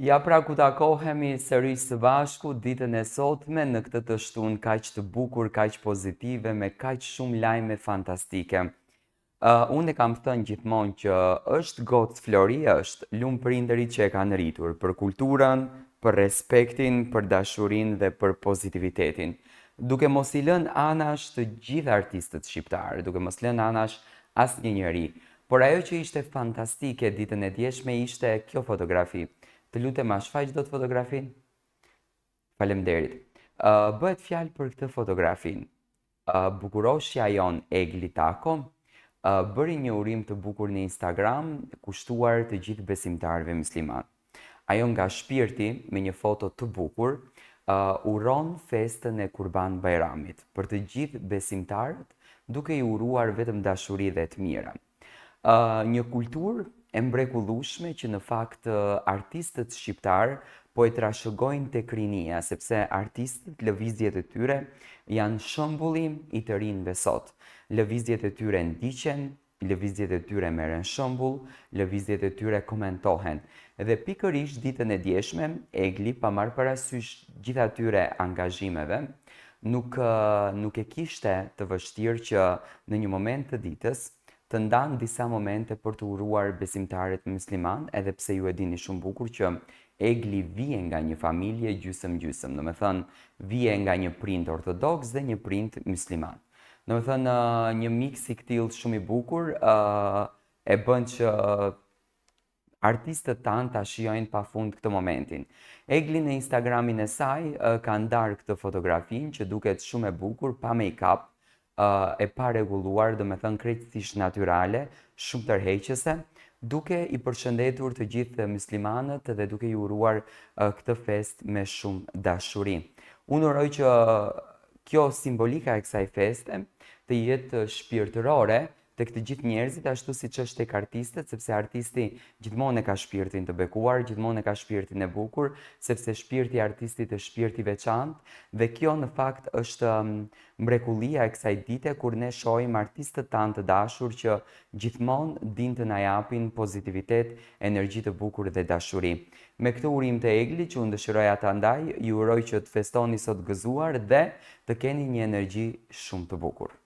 Ja pra ku takohemi sërish së bashku ditën e sotme në këtë të shtunë kaq të bukur, kaq pozitive, me kaq shumë lajme fantastike. Unë e kam thënë gjithmonë që është gocë flori, është lumë prindërit që e kanë rritur për kulturën, për respektin, për dashurin dhe për pozitivitetin. Duke mos i lënë anash të gjithë artistët shqiptarë, duke mos lënë anash asë një njëri. Por ajo që ishte fantastike ditën e djeshme ishte kjo fotografi. Të lutem, a shfaq do të fotografin? Faleminderit. Bëhet fjalë për këtë fotografin. Bukuroshja jon Egli Tako bëri një urim të bukur në Instagram, kushtuar të gjithë besimtarëve musliman. Ajo nga shpirti, me një foto të bukur, uron festën e Kurban Bajramit për të gjithë besimtarët, duke i uruar vetëm dashuri dhe të mira. Një kulturë e mrekullueshme që në fakt artistët shqiptar po e trashëgojnë tek rinia, sepse artistët, lëvizjet e tyre janë shembulli i të rinjve sot. Lëvizjet e tyre ndiqen, lëvizjet e tyre merren shembull, lëvizjet e tyre komentohen. Dhe pikërisht ditën e djeshme, Egli, pa marrë parasysh gjithë atyre angazhimeve, nuk e kishte të vështirë që në një moment të ditës të ndanë disa momente për të uruar besimtarët musliman, edhe pse ju e dini shumë bukur që Egli vije nga një familje gjysëm-gjysëm, do me thënë vije nga një prind ortodoks dhe një prind musliman. Do me thënë një mix i këtill shumë i bukur e bën që artistët tanë ta shijojnë pafund këtë momentin. Egli në Instagramin e saj ka ndarë këtë fotografin që duket shumë e bukur, pa make-up, e pa rregulluar, do me thënë krejtësisht natyrale, shumë tërheqëse, duke i përshëndetur të gjithë muslimanët dhe duke i uruar këtë fest me shumë dashuri. Unë uroj që kjo simbolika e kësaj feste të jetë shpirtërore tek të gjithë njerëzit, ashtu siç është tek artistët, sepse artisti gjithmonë e ka shpirtin të bekuar, gjithmonë e ka shpirtin e bukur, sepse shpirti i artistit është shpirti i veçantë, dhe kjo në fakt është mrekullia e kësaj dite kur ne shohim artistët tanë të dashur që gjithmonë dinë të na japin pozitivitet, energji të bukur dhe dashuri. Me këtë urim të Egli që unë dëshiroja ta ndaj, ju uroj që të festoni sot gëzuar dhe të keni një energji shumë të bukur.